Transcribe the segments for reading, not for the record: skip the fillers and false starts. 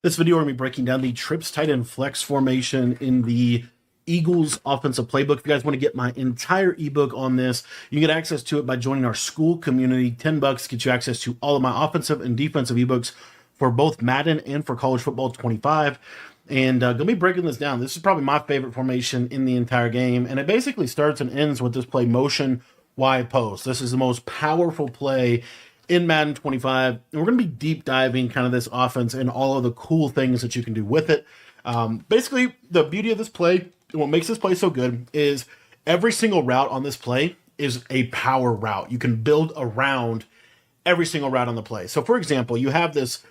This video, we're going to be breaking down the trips tight end flex formation in the Eagles offensive playbook. If you guys want to get my entire ebook on this, you can get access to it by joining our school community. $10 gets you access to all of my offensive and defensive ebooks for both Madden and for college football 25. And going to be breaking this down. This is probably my favorite formation in the entire game. And it basically starts and ends with this play motion wide post. This is the most powerful play in Madden 25. And we're going to be deep diving kind of this offense and all of the cool things that you can do with it. Basically, the beauty of this play, and what makes this play so good, is every single route on this play is a power route. You can build around every single route on the play. So, for example, you have this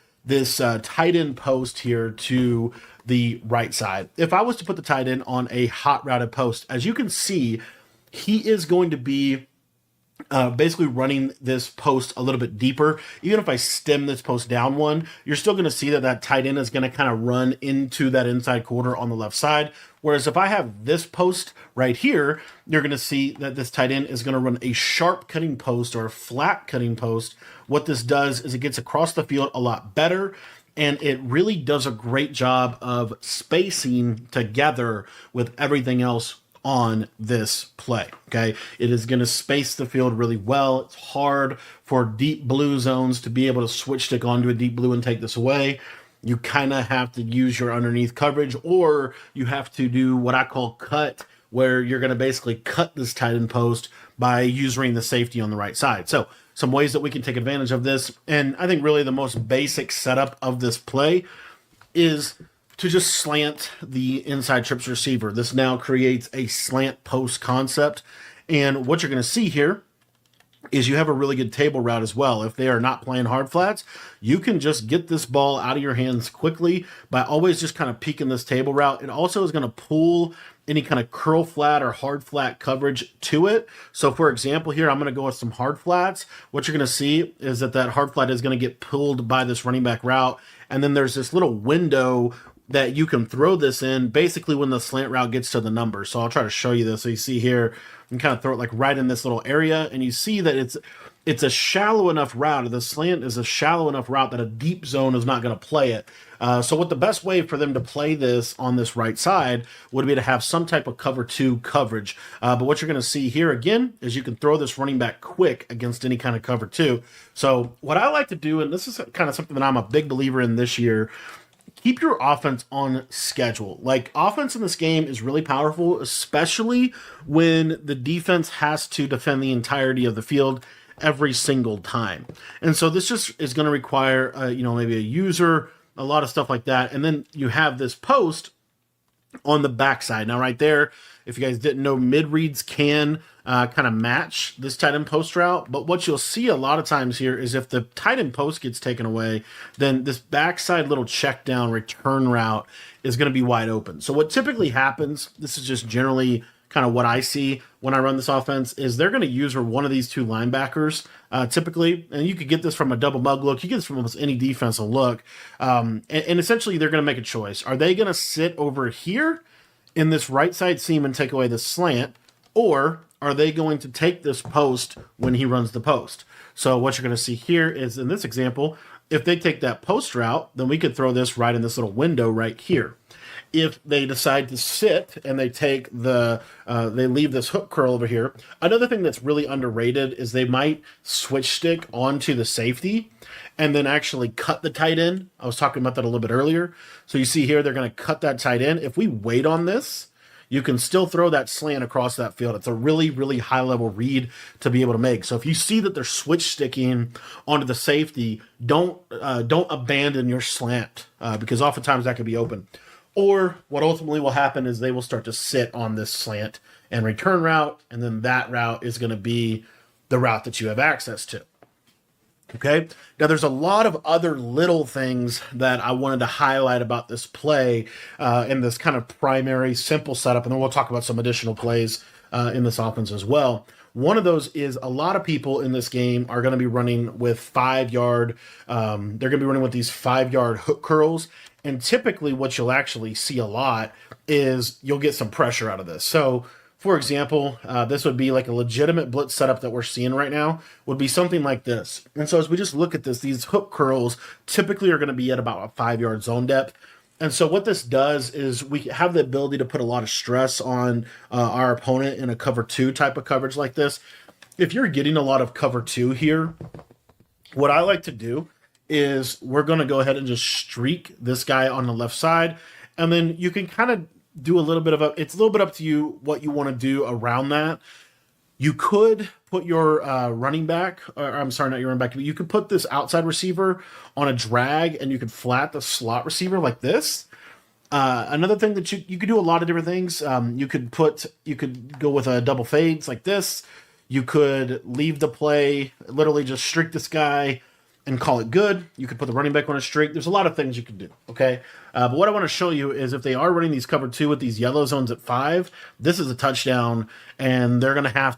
tight end post here to the right side. If I was to put the tight end on a hot routed post, as you can see, he is going to be basically running this post a little bit deeper. Even if I stem this post down one, you're still going to see that tight end is going to kind of run into that inside corner on the left side. Whereas if I have this post right here, you're going to see that this tight end is going to run a sharp cutting post or a flat cutting post. What this does is it gets across the field a lot better, and it really does a great job of spacing together with everything else on this play. Okay, it is going to space the field really well. It's hard for deep blue zones to be able to switch stick onto a deep blue and take this away. You kind of have to use your underneath coverage, or you have to do what I call cut, where you're going to basically cut this tight end post by using the safety on the right side. So some ways that we can take advantage of this, and I think really the most basic setup of this play is to just slant the inside trips receiver. This now creates a slant post concept. And what you're going to see here is you have a really good table route as well. If they are not playing hard flats, you can just get this ball out of your hands quickly by always just kind of peeking this table route. It also is going to pull any kind of curl flat or hard flat coverage to it. So for example, here, I'm going to go with some hard flats. What you're going to see is that hard flat is going to get pulled by this running back route. And then there's this little window that you can throw this in basically when the slant route gets to the number. So I'll try to show you this. So you see here, you can kind of throw it like right in this little area, and you see that it's a shallow enough route. The slant is a shallow enough route that a deep zone is not going to play it. So what the best way for them to play this on this right side would be to have some type of cover two coverage. But what you're going to see here again is you can throw this running back quick against any kind of cover two. So what I like to do, and this is kind of something that I'm a big believer in this year, keep your offense on schedule. Like, offense in this game is really powerful, especially when the defense has to defend the entirety of the field every single time. And so this just is going to require, maybe a user, a lot of stuff like that. And then you have this post on the backside. Now, right there, if you guys didn't know, mid reads can kind of match this tight end post route. But what you'll see a lot of times here is if the tight end post gets taken away, then this backside little check down return route is going to be wide open. So what typically happens, this is just generally kind of what I see when I run this offense, is they're going to use one of these two linebackers typically. And you could get this from a double mug look. You get this from almost any defensive look. And essentially they're going to make a choice. Are they going to sit over here in this right side seam and take away the slant, or are they going to take this post when he runs the post? So what you're going to see here is, in this example, if they take that post route, then we could throw this right in this little window right here. If they decide to sit and they take they leave this hook curl over here. Another thing that's really underrated is they might switch stick onto the safety and then actually cut the tight end. I was talking about that a little bit earlier. So you see here, they're going to cut that tight end. If we wait on this, you can still throw that slant across that field. It's a really, really high level read to be able to make. So if you see that they're switch sticking onto the safety, don't abandon your slant because oftentimes that could be open. Or what ultimately will happen is they will start to sit on this slant and return route, and then that route is going to be the route that you have access to. Okay, now there's a lot of other little things that I wanted to highlight about this play in this kind of primary simple setup, and then we'll talk about some additional plays in this offense as well. One of those is a lot of people in this game are going to be running with 5 yard. They're going to be running with these 5 yard hook curls. And typically what you'll actually see a lot is you'll get some pressure out of this. So for example, this would be like a legitimate blitz setup that we're seeing right now, would be something like this. And so as we just look at this, these hook curls typically are going to be at about a 5-yard zone depth. And so what this does is we have the ability to put a lot of stress on our opponent in a cover 2 type of coverage like this. If you're getting a lot of cover 2 here, what I like to do is we're going to go ahead and just streak this guy on the left side. And then you can kind of do a little bit of it's a little bit up to you what you want to do around that. You could put your running back, or I'm sorry, not your running back, but you could put this outside receiver on a drag and you could flat the slot receiver like this. Another thing that you could do a lot of different things. You could go with a double fades like this. You could leave the play, literally just streak this guy and call it good. You could put the running back on a streak. There's a lot of things you can do, okay? But what I want to show you is if they are running these cover 2 with these yellow zones at 5, this is a touchdown, and they're gonna have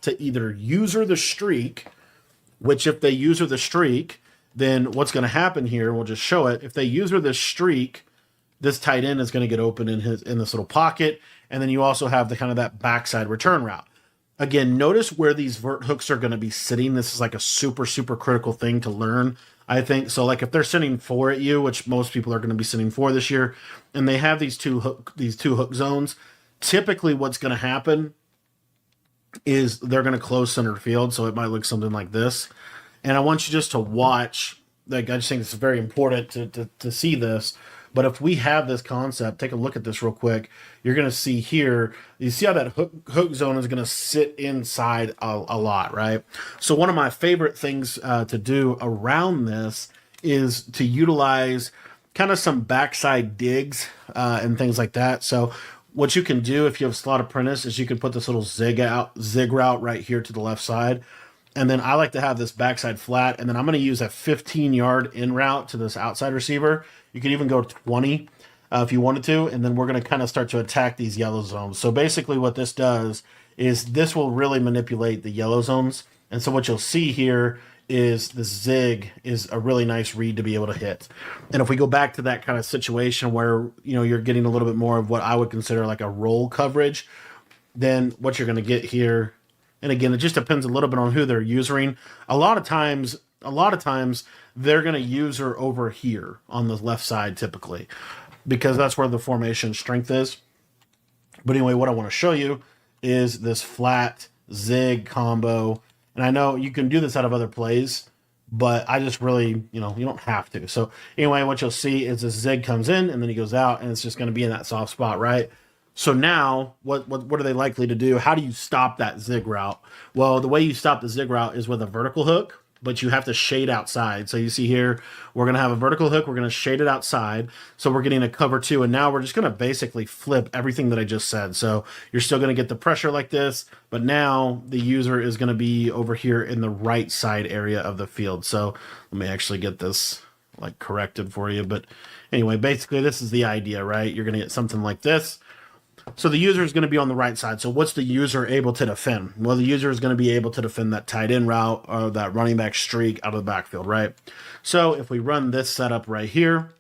to either user the streak, which if they user the streak, then what's gonna happen here, we'll just show it. If they user this streak, this tight end is gonna get open in this little pocket, and then you also have the kind of that backside return route. Again, notice where these vert hooks are going to be sitting. This is like a super, super critical thing to learn, I think. So like if they're sitting 4 at you, which most people are going to be sitting 4 this year, and they have these two hook zones, typically what's going to happen is they're going to close center field. So it might look something like this. And I want you just to watch. Like, I just think it's very important to see this. But if we have this concept, take a look at this real quick. You're going to see here, you see how that hook zone is going to sit inside a lot, right? So one of my favorite things to do around this is to utilize kind of some backside digs and things like that. So what you can do if you have slot apprentice is you can put this little zig route right here to the left side. And then I like to have this backside flat, and then I'm going to use a 15-yard in route to this outside receiver. You can even go 20 if you wanted to, and then we're going to kind of start to attack these yellow zones. So basically what this does is this will really manipulate the yellow zones. And so what you'll see here is the zig is a really nice read to be able to hit. And if we go back to that kind of situation where, you know, you're getting a little bit more of what I would consider like a roll coverage, then what you're going to get here, and again, it just depends a little bit on who they're using. A lot of times they're going to use her over here on the left side typically, because that's where the formation strength is. But anyway, what I want to show you is this flat zig combo. And I know you can do this out of other plays, but I just really, you know, you don't have to. So anyway, what you'll see is this zig comes in and then he goes out, and it's just going to be in that soft spot, right? So now, what are they likely to do? How do you stop that zig route? Well, the way you stop the zig route is with a vertical hook, but you have to shade outside. So you see here, we're going to have a vertical hook. We're going to shade it outside. So we're getting a cover 2, and now we're just going to basically flip everything that I just said. So you're still going to get the pressure like this, but now the user is going to be over here in the right side area of the field. So let me actually get this like corrected for you. But anyway, basically this is the idea, right? You're going to get something like this. So the user is going to be on the right side. So what's the user able to defend? Well, the user is going to be able to defend that tight end route or that running back streak out of the backfield, right? So if we run this setup right here,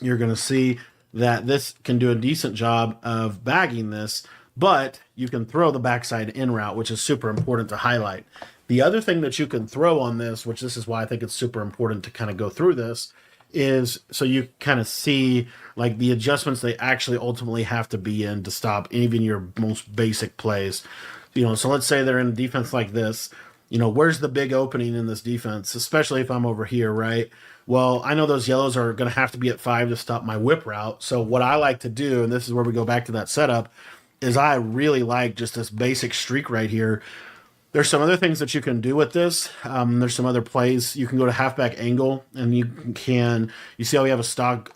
you're going to see that this can do a decent job of bagging this, but you can throw the backside in route, which is super important to highlight. The other thing that you can throw on this, which this is why I think it's super important to kind of go through this, is so you kind of see like the adjustments they actually ultimately have to be in to stop even your most basic plays. You know, so let's say they're in a defense like this. You know, where's the big opening in this defense, especially if I'm over here, right? Well, I know those yellows are going to have to be at 5 to stop my whip route. So what I like to do, and this is where we go back to that setup, is I really like just this basic streak right here. There's some other things that you can do with this. There's some other plays. You can go to halfback angle, and you see how we have a stock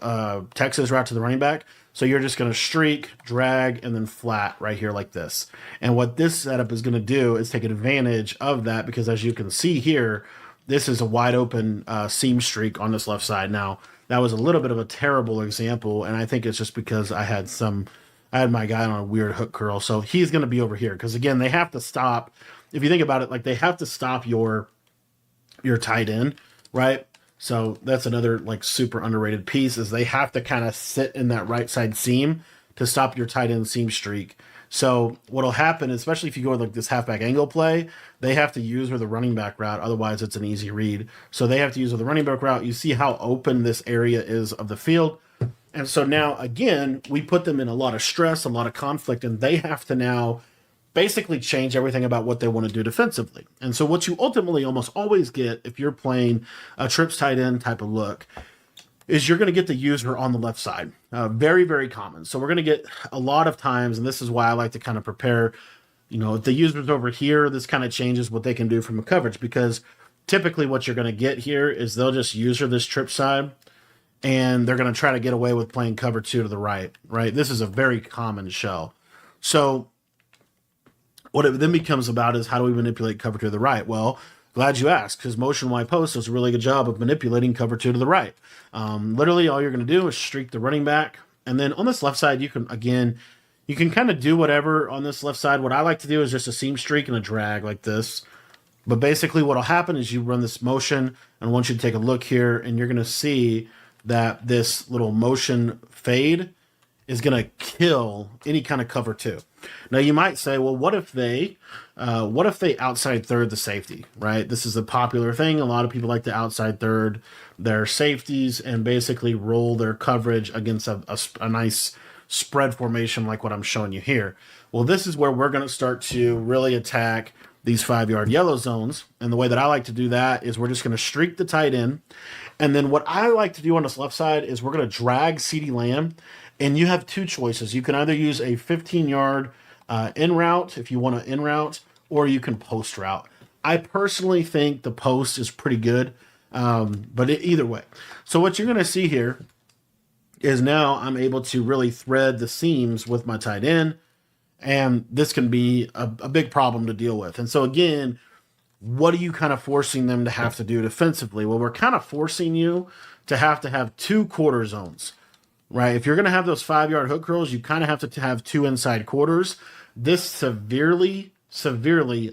Texas route to the running back? So you're just going to streak, drag, and then flat right here like this. And what this setup is going to do is take advantage of that, because as you can see here, this is a wide open seam streak on this left side. Now, that was a little bit of a terrible example, and I think it's just because I had my guy on a weird hook curl. So he's going to be over here, because again, they have to stop. If you think about it, like they have to stop your tight end, right? So that's another like super underrated piece, is they have to kind of sit in that right side seam to stop your tight end seam streak. So what'll happen, especially if you go with like this halfback angle play, they have to use with the running back route. Otherwise, it's an easy read. So they have to use with the running back route. You see how open this area is of the field. And so now, again, we put them in a lot of stress, a lot of conflict, and they have to now basically change everything about what they want to do defensively. And so what you ultimately almost always get if you're playing a trips tight end type of look is you're going to get the user on the left side. Very, very common. So we're going to get a lot of times, and this is why I like to kind of prepare, if the user's over here, this kind of changes what they can do from a coverage, because typically what you're going to get here is they'll just user this trip side, and they're going to try to get away with playing cover 2 to the right, right? This is a very common shell. So what it then becomes about is how do we manipulate cover 2 to the right? Well, glad you asked, because motion Y post does a really good job of manipulating cover 2 to the right. Literally, all you're going to do is streak the running back. And then on this left side, you can kind of do whatever on this left side. What I like to do is just a seam streak and a drag like this. But basically what will happen is you run this motion, and I want you to take a look here, and you're going to see that this little motion fade is going to kill any kind of cover 2. Now you might say, well, what if they outside third the safety, right? This is a popular thing. A lot of people like to outside third their safeties and basically roll their coverage against a nice spread formation like what I'm showing you here. Well, this is where we're going to start to really attack these 5-yard yellow zones. And the way that I like to do that is we're just going to streak the tight end. And then what I like to do on this left side is we're going to drag CeeDee Lamb. And you have two choices. You can either use a 15-yard in route if you want to in route, or you can post route. I personally think the post is pretty good, but either way. So what you're going to see here is now I'm able to really thread the seams with my tight end, and this can be a big problem to deal with. And so again, what are you kind of forcing them to have to do defensively? Well, we're kind of forcing you to have 2 quarter zones. Right, if you're going to have those 5-yard hook curls, you kind of have to have 2 inside quarters. This severely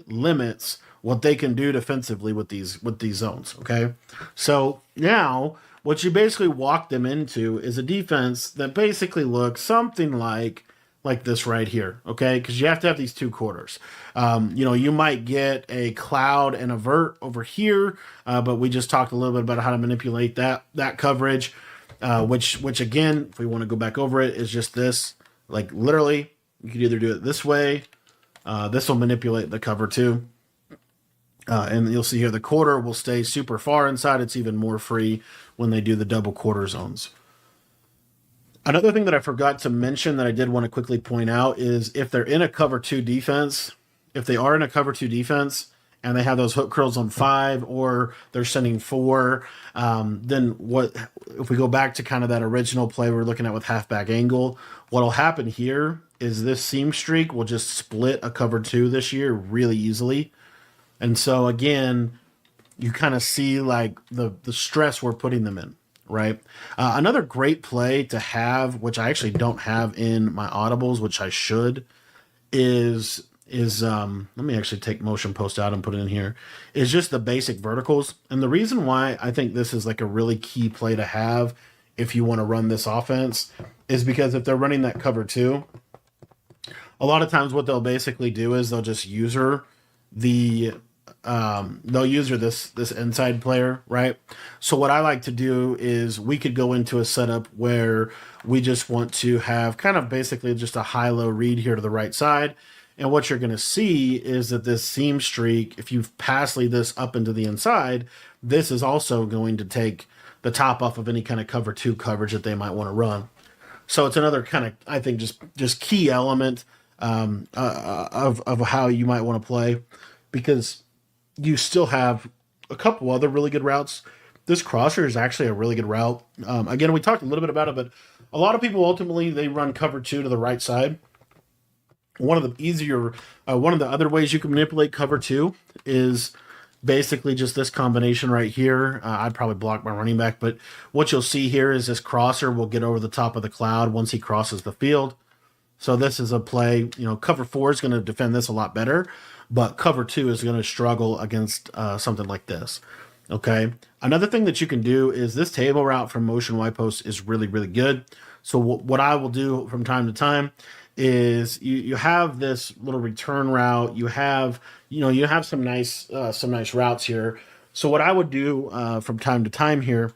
limits what they can do defensively with these zones. Okay, so now what you basically walk them into is a defense that basically looks something like this right here. Okay, because you have to have these 2 quarters. You might get a cloud and a vert over here, but we just talked a little bit about how to manipulate that coverage. Which again, if we want to go back over it, is just this. Like literally, you could either do it this way. This will manipulate the cover too. And you'll see here the quarter will stay super far inside. It's even more free when they do the double quarter zones. Another thing that I forgot to mention that I did want to quickly point out is if they're in a cover 2 defense, and they have those hook curls on 5, or they're sending 4, then what if we go back to kind of that original play we're looking at with halfback angle, what'll happen here is this seam streak will just split a cover 2 this year really easily. And so again, you kind of see like the stress we're putting them in, right? Another great play to have, which I actually don't have in my audibles, which I should, is let me actually take motion post out and put it in here, is just the basic verticals. And the reason why I think this is like a really key play to have if you want to run this offense is because if they're running that cover 2, a lot of times what they'll basically do is they'll just user this inside player, right? So what I like to do is we could go into a setup where we just want to have kind of basically just a high-low read here to the right side. And what you're going to see is that this seam streak, if you pass lead this up into the inside, this is also going to take the top off of any kind of cover 2 coverage that they might want to run. So it's another kind of, I think, just key element of how you might want to play, because you still have a couple other really good routes. This crosser is actually a really good route. Again, we talked a little bit about it, but a lot of people ultimately, they run cover 2 to the right side. One of the other ways you can manipulate cover 2 is basically just this combination right here. I'd probably block my running back, but what you'll see here is this crosser will get over the top of the cloud once he crosses the field. So this is a play, cover 4 is going to defend this a lot better, but cover 2 is going to struggle against something like this. Okay. Another thing that you can do is this table route from motion Y post is really, really good. So what I will do from time to time is you have this little return route. You have, you have some nice routes here. So what I would do from time to time here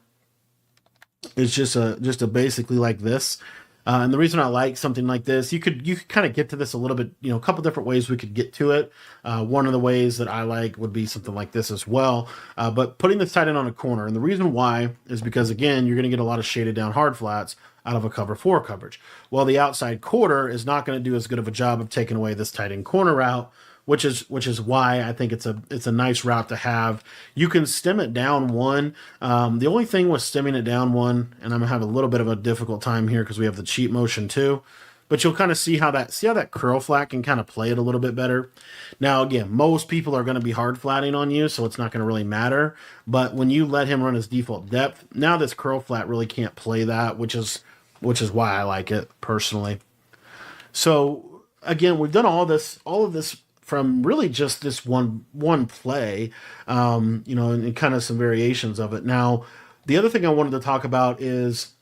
is just a basically like this. And the reason I like something like this, you could kind of get to this a little bit, a couple different ways we could get to it. One of the ways that I like would be something like this as well. But putting this tight end on a corner, and the reason why is because again, you're going to get a lot of shaded down hard flats out of a cover four coverage. Well, the outside quarter is not going to do as good of a job of taking away this tight end corner route, which is why I think it's a nice route to have. You can stem it down one. The only thing with stemming it down one, and I'm gonna have a little bit of a difficult time here because we have the cheat motion too, but you'll kind of see how that curl flat can kind of play it a little bit better. Now again, most people are going to be hard flatting on you, so it's not going to really matter. But when you let him run his default depth, now this curl flat really can't play that, which is why I like it personally. So again, we've done all of this from really just this one play, and kind of some variations of it. Now, the other thing I wanted to talk about is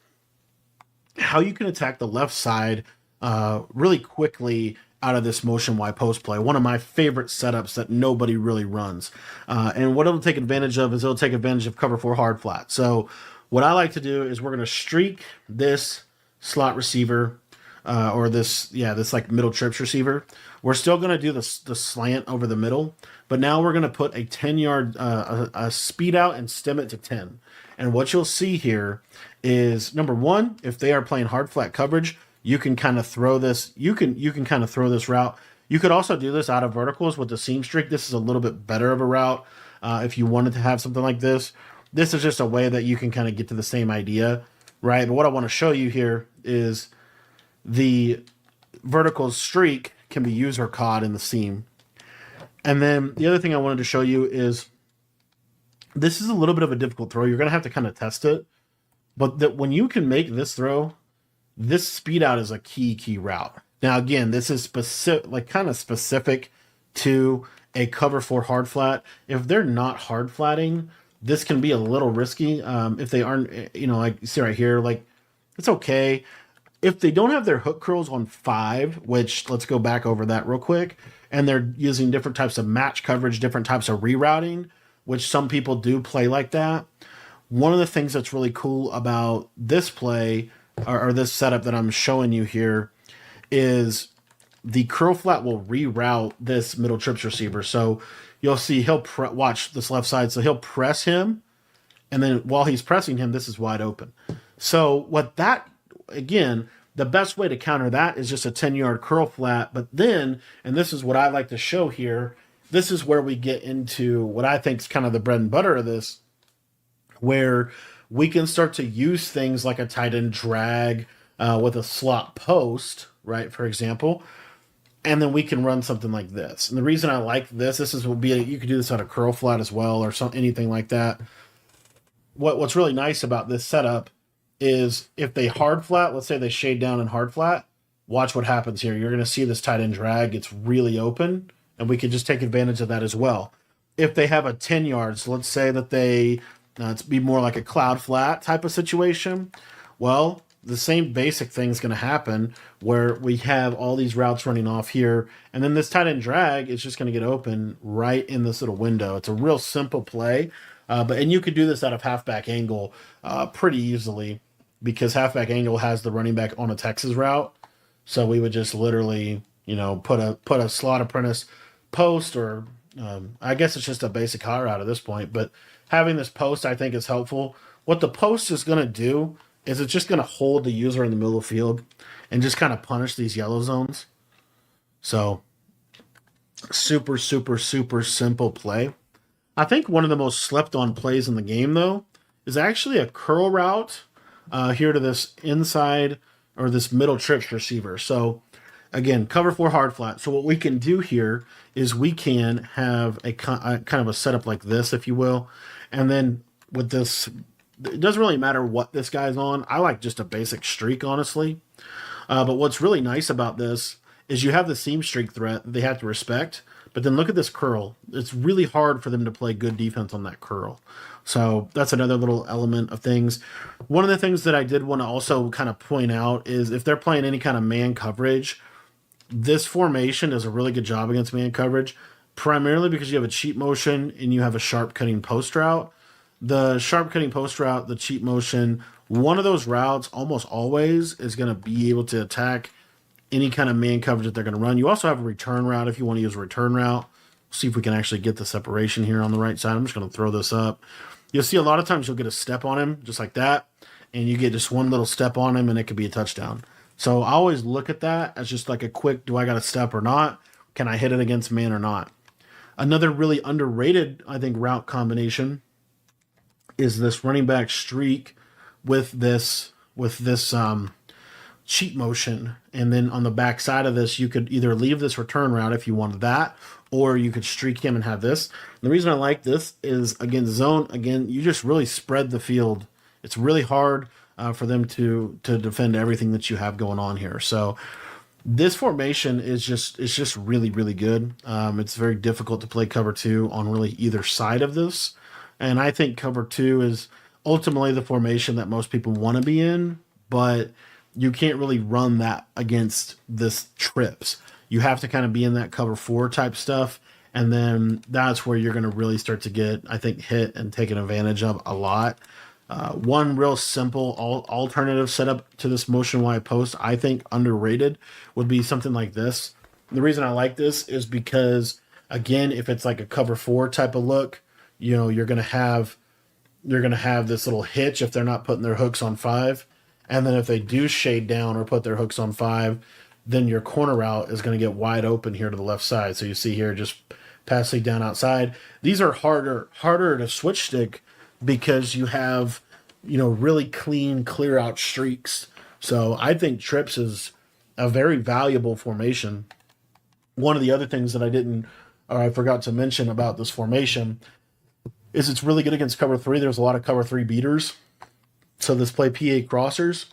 how you can attack the left side really quickly out of this motion Y post play. One of my favorite setups that nobody really runs. And what it'll take advantage of is it'll take advantage of cover four hard flat. So what I like to do is we're going to streak this slot receiver or this like middle trips receiver. We're still going to do the slant over the middle, but now we're going to put a 10-yard a speed out and stem it to 10. And what you'll see here is number one, if they are playing hard flat coverage, you can kind of throw this. You can kind of throw this route. You could also do this out of verticals with the seam streak. This is a little bit better of a route if you wanted to have something like this. This is just a way that you can kind of get to the same idea, right? But what I want to show you here is the vertical streak can be used or caught in the seam. And then the other thing I wanted to show you is this is a little bit of a difficult throw. You're going to have to kind of test it. But that when you can make this throw, this speed out is a key route. Now, again, this is specific to a cover four hard flat. If they're not hard flatting, this can be a little risky. If they aren't, like you see right here, like it's okay. If they don't have their hook curls on 5, which let's go back over that real quick, and they're using different types of match coverage, different types of rerouting, which some people do play like that. One of the things that's really cool about this play or this setup that I'm showing you here is the curl flat will reroute this middle trips receiver. So you'll see watch this left side. So he'll press him, and then while he's pressing him, this is wide open. So again, the best way to counter that is just a 10-yard curl flat. But then, and this is what I like to show here, this is where we get into what I think is kind of the bread and butter of this, where we can start to use things like a tight end drag with a slot post, right, for example, and then we can run something like this. And the reason I like this you could do this on a curl flat as well or anything like that. What's really nice about this setup is if they hard flat, let's say they shade down and hard flat, watch what happens here. You're going to see this tight end drag. It's really open, and we can just take advantage of that as well. If they have a 10 yards, let's say that they, it's be more like a cloud flat type of situation. Well, the same basic thing is going to happen where we have all these routes running off here, and then this tight end drag is just going to get open right in this little window. It's a real simple play, and you could do this out of halfback angle pretty easily, because halfback angle has the running back on a Texas route. So we would just literally, put a slot apprentice post, or I guess it's just a basic hot route at this point. But having this post, I think, is helpful. What the post is going to do is it's just going to hold the user in the middle of the field and just kind of punish these yellow zones. So super, super, super simple play. I think one of the most slept on plays in the game, though, is actually a curl route here to this inside or this middle trips receiver. So again, cover four hard flat. So what we can do here is we can have a kind of a setup like this, if you will. And then with this, it doesn't really matter what this guy's on. I like just a basic streak, honestly. But what's really nice about this is you have the seam streak threat that they have to respect, But then look at this curl. It's really hard for them to play good defense on that curl. So that's another little element of things. One of the things that I did want to also kind of point out is if they're playing any kind of man coverage, this formation does a really good job against man coverage, primarily because you have a cheat motion and you have a sharp cutting post route. The sharp cutting post route, the cheat motion, one of those routes almost always is going to be able to attack any kind of man coverage that they're going to run. You also have a return route if you want to use a return route. See if we can actually get the separation here on the right side. I'm just going to throw this up. You'll see a lot of times you'll get a step on him just like that, and you get just one little step on him and it could be a touchdown. So I always look at that as just like a quick, do I got a step or not? Can I hit it against man or not? Another really underrated, I think, route combination is this running back streak with this cheat motion. And then on the back side of this, you could either leave this return route if you wanted that, or you could streak him and have this. The reason I like this is, against zone, again, you just really spread the field. It's really hard for them to defend everything that you have going on here. So this formation is just really, really good. It's very difficult to play cover two on really either side of this. And I think cover two is ultimately the formation that most people want to be in, but you can't really run that against this trips. You have to kind of be in that cover four type stuff. And then that's where you're going to really start to get, I think, hit and taken advantage of a lot. One real simple alternative setup to this motion wide post, I think underrated, would be something like this. The reason I like this is because, again, if it's like a cover four type of look, you know, you're gonna have this little hitch if they're not putting their hooks on five, and then if they do shade down or put their hooks on five, then your corner route is going to get wide open here to the left side. So you see here, just passing down outside. These are harder to switch stick because you have, you know, really clean clear out streaks. So I think trips is a very valuable formation. One of the other things that I forgot to mention about this formation is it's really good against cover three. There's a lot of cover three beaters. So this play PA crossers,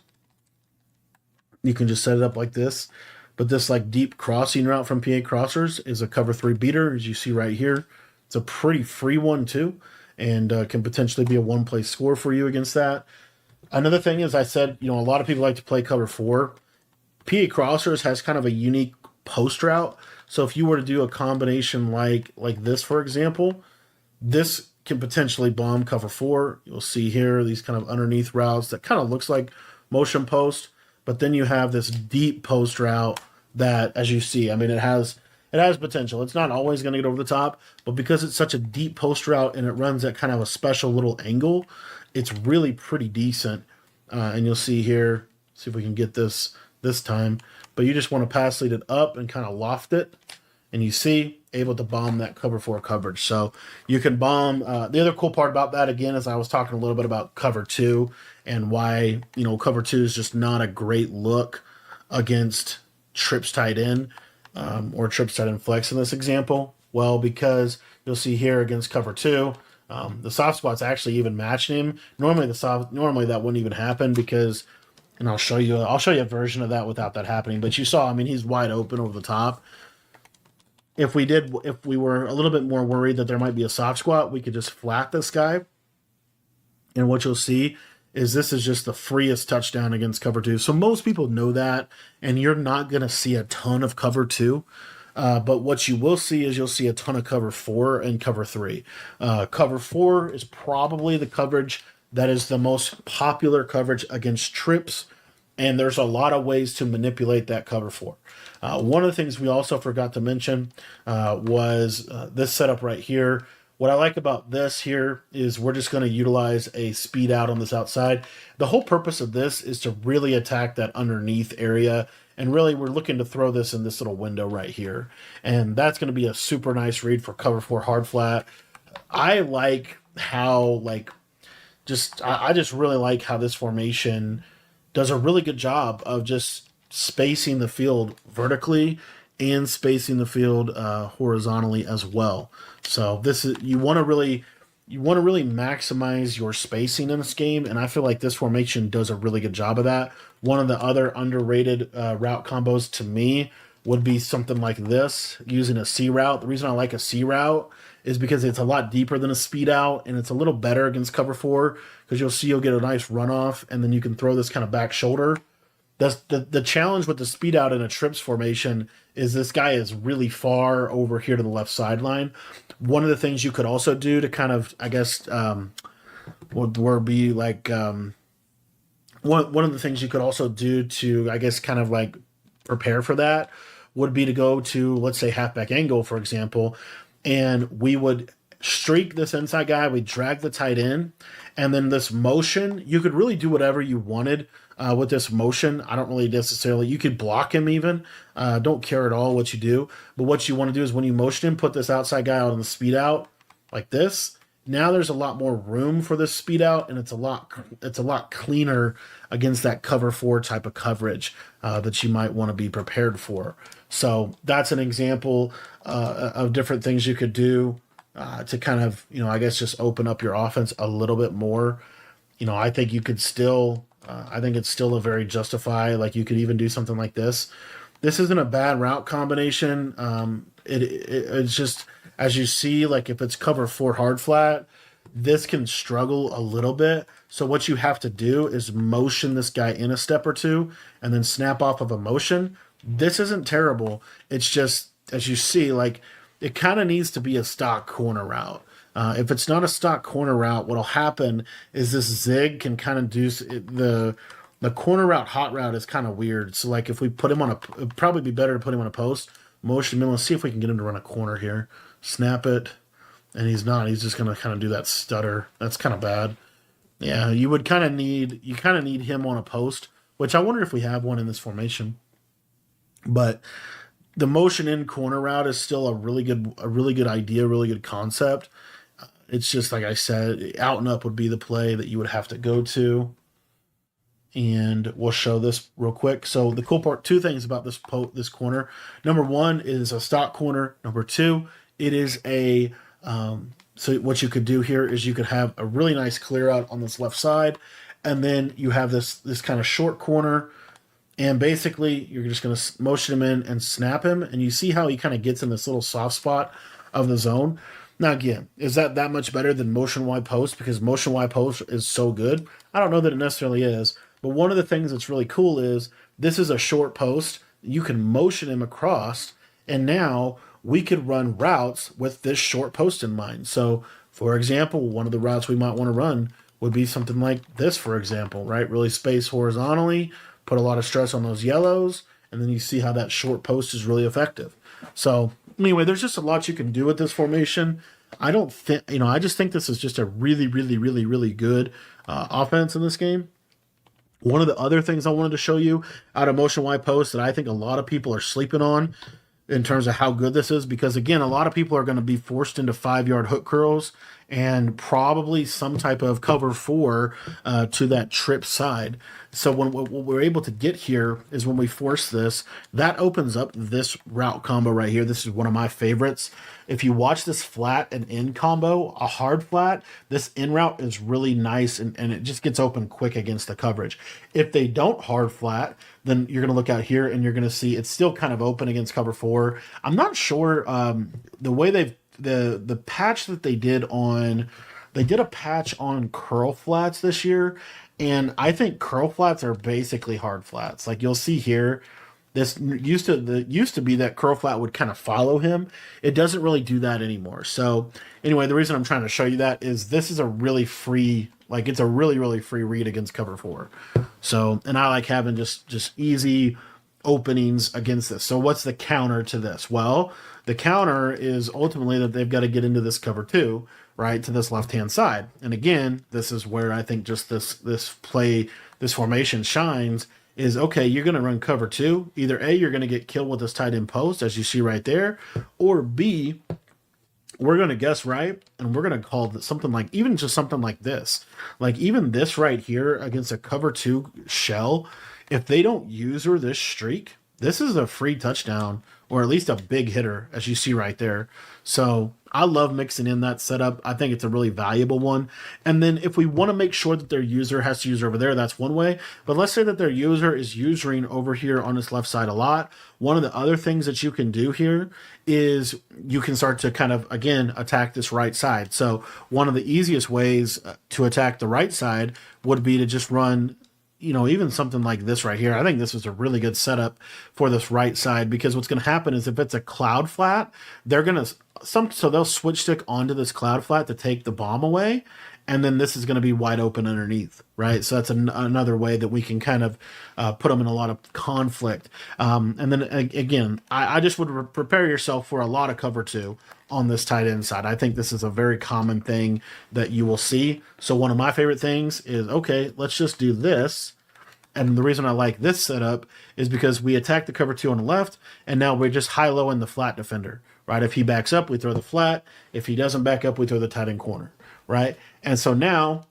you can just set it up like this. But this like deep crossing route from PA crossers is a cover three beater, as you see right here. It's a pretty free one too, and can potentially be a one-play score for you against that. Another thing is, I said, you know, a lot of people like to play cover four. PA crossers has kind of a unique post route. So if you were to do a combination like this, for example, this can potentially bomb cover four. You'll see here these kind of underneath routes that kind of looks like motion post, but then you have this deep post route that, as you see, I mean, it has potential. It's not always going to get over the top, but because it's such a deep post route and it runs at kind of a special little angle, it's really pretty decent. And you'll see here, see if we can get this time, but you just want to pass lead it up and kind of loft it, and you see, able to bomb that cover four coverage. So you can bomb. The other cool part about that, again, is I was talking a little bit about cover two and why, you know, cover two is just not a great look against trips tight end or trips tight end flex in this example. Well, because you'll see here against cover two, the soft spot's actually even matching him. Normally that wouldn't even happen because, and I'll show you a version of that without that happening. But you saw, I mean, he's wide open over the top. If we were a little bit more worried that there might be a soft squat, we could just flat this guy. And what you'll see is this is just the freest touchdown against cover two. So most people know that, and you're not going to see a ton of cover two. But what you will see is you'll see a ton of cover four and cover three. Cover four is probably the coverage that is the most popular coverage against trips, and there's a lot of ways to manipulate that cover four. One of the things we also forgot to mention was this setup right here. What I like about this here is we're just going to utilize a speed out on this outside. The whole purpose of this is to really attack that underneath area, and really we're looking to throw this in this little window right here. And that's going to be a super nice read for cover four hard flat. I like how I just really like how this formation does a really good job of just spacing the field vertically and spacing the field horizontally as well. So this is, you want to really maximize your spacing in this game, and I feel like this formation does a really good job of that. One of the other underrated route combos to me would be something like this, using a C route. The reason I like a C route is because it's a lot deeper than a speed out, and it's a little better against cover 4, because you'll see you'll get a nice runoff, and then you can throw this kind of back shoulder. That's the challenge with the speed out in a trips formation is this guy is really far over here to the left sideline. One of the things you could also do to kind of, I guess, would be like one of the things you could also do to, I guess, kind of like prepare for that would be to go to, let's say, halfback angle, for example, and we would streak this inside guy, we drag the tight end, and then this motion, you could really do whatever you wanted with this motion. I don't really necessarily, you could block him even, don't care at all what you do, but what you want to do is when you motion him, put this outside guy out on the speed out like this. Now there's a lot more room for this speed out, and it's a lot cleaner against that cover 4 type of coverage that you might want to be prepared for. So that's an example of different things you could do to kind of, I guess, just open up your offense a little bit more. I think you could still, I think it's still a very justify. Like, you could even do something like this. This isn't a bad route combination. It's just, as you see, like if it's cover 4 hard flat, this can struggle a little bit. So what you have to do is motion this guy in a step or two and then snap off of a motion. This isn't terrible. It's just, as you see, like it kind of needs to be a stock corner route. If it's not a stock corner route, what'll happen is this zig can kind of do the corner route, hot route is kind of weird. So like if we put him on it'd probably be better to put him on a post, motion him. Let's see if we can get him to run a corner here. Snap it, and he's not. He's just going to kind of do that stutter. That's kind of bad. Yeah, you kind of need him on a post, which I wonder if we have one in this formation. But the motion in corner route is still a really good idea, really good concept. It's just like I said, out and up would be the play that you would have to go to. And we'll show this real quick. So the cool part, two things about this corner. Number one is a stock corner. Number two, it is a, so what you could do here is you could have a really nice clear out on this left side. And then you have this kind of short corner. And basically you're just going to motion him in and snap him. And you see how he kind of gets in this little soft spot of the zone. Now, again, is that much better than motion wide post? Because motion wide post is so good. I don't know that it necessarily is. But one of the things that's really cool is this is a short post. You can motion him across. And now we could run routes with this short post in mind. So, for example, one of the routes we might want to run would be something like this, for example, right? Really space horizontally, put a lot of stress on those yellows, and then you see how that short post is really effective. So, anyway, there's just a lot you can do with this formation. I don't think, I just think this is just a really, really, really, really good offense in this game. One of the other things I wanted to show you out of motion wide post that I think a lot of people are sleeping on in terms of how good this is, because again, a lot of people are going to be forced into 5-yard hook curls and probably some type of cover 4 to that trip side. So what we're able to get here is when we force this, that opens up this route combo right here. This is one of my favorites. If you watch this flat and in combo, a hard flat, this in route is really nice and it just gets open quick against the coverage. If they don't hard flat, then you're going to look out here and you're going to see it's still kind of open against cover 4. I'm not sure the way the patch that they did a patch on curl flats this year, and I think curl flats are basically hard flats. Like you'll see here, this used to be that curl flat would kind of follow him. It doesn't really do that anymore. So anyway, the reason I'm trying to show you that is this is a really free, like it's a really, really free read against cover 4. So, and I like having just easy openings against this. So what's the counter to this? Well, the counter is ultimately that they've got to get into this cover 2, right, to this left-hand side. And again, this is where I think just this formation shines is, okay, you're going to run cover 2. Either A, you're going to get killed with this tight end post, as you see right there, or B, we're going to guess right, and we're going to call something like, even just something like this. Like even this right here against a cover 2 shell, if they don't use her this streak, this is a free touchdown, or at least a big hitter, as you see right there. So I love mixing in that setup. I think it's a really valuable one. And then if we want to make sure that their user has to use over there, that's one way. But let's say that their user is using over here on this left side a lot. One of the other things that you can do here is you can start to kind of, again, attack this right side. So one of the easiest ways to attack the right side would be to just run, even something like this right here. I think this is a really good setup for this right side, because what's going to happen is if it's a cloud flat, they're going to so they'll switch stick onto this cloud flat to take the bomb away, and then this is going to be wide open underneath, right? So that's another way that we can kind of put them in a lot of conflict. And then again, I just would prepare yourself for a lot of cover two on this tight end side. I think this is a very common thing that you will see. So one of my favorite things is, okay, let's just do this. And the reason I like this setup is because we attack the cover two on the left, and now we're just high-low in the flat defender, right? If he backs up, we throw the flat. If he doesn't back up, we throw the tight end corner, right? And so now,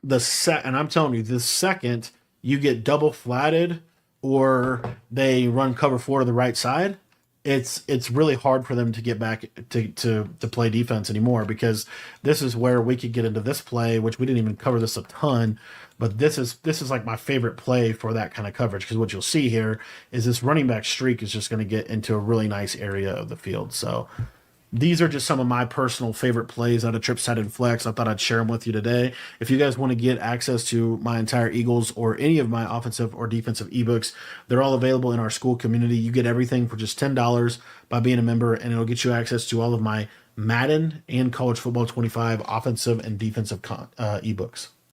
and I'm telling you, the second you get double flatted or they run cover four to the right side, it's really hard for them to get back to play defense anymore, because this is where we could get into this play, which we didn't even cover this a ton, but this is like my favorite play for that kind of coverage, because what you'll see here is this running back streak is just going to get into a really nice area of the field. So these are just some of my personal favorite plays out of trips, tight end flex. I thought I'd share them with you today. If you guys want to get access to my entire Eagles or any of my offensive or defensive ebooks, they're all available in our school community. You get everything for just $10 by being a member, and it'll get you access to all of my Madden and College Football 25 offensive and defensive ebooks.